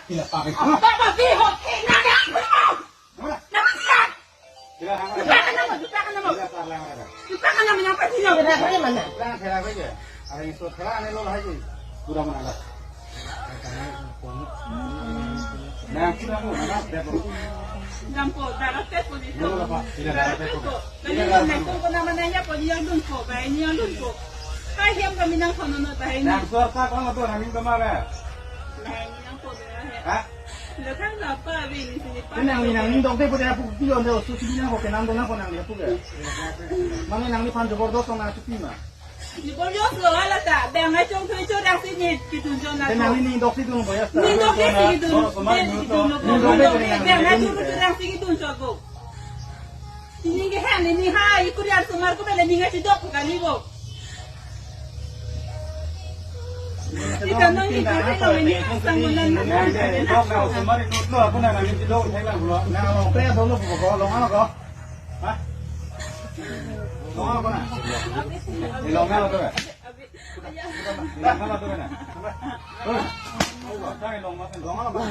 Tidak pakai. Apa sih hoki nanya? Nama siapa? Tidak hangat. Jutaan nama, jutaan nama. Tidak parlang ada. Jutaan nama yang apa sih? Yang Kira-kira mana? Parlang kira aja. Ada yang sudah kira ane lo lagi. Sudah mana? Nah, sudah mau mana? Nampo, darah tepo di Dulu lah, Pak. Tidak ada tepo. Jadi yang naik tuh nama nanya kok yang dunko, bayi yang dunko. Kahiyam kami nang kono no tahay ni. Nah, suara kalau tuh namin kemana? Lain nang po deh. Hah? Lekan apa ini sini pa. Nang nang indong te putih aku pion deh, susu dia kok kenang dong aku nang dia puga. Mana nang ni panjang gordos nang aku pima. Di boleh lo ala ta, bang ngacong tuh itu yang sini ditunjuk na. Nang ni indong itu nung bayar. Ni dok ni sini ditunjuk. Bang ngacong tuh yang sini ditunjuk go. Ini ke hand ini hai ikut yang semar ko bela ni ngaci dok kali go. Ikaw nang ikaw ini sang bulan na. Dok na sumari tutlo ako na namin si Dok lang bulo. Nang kaya dulu ko long ano ko? Ha? Long ano na? Ilong na to. Ilong na to na. Oh, tayo long ano ba?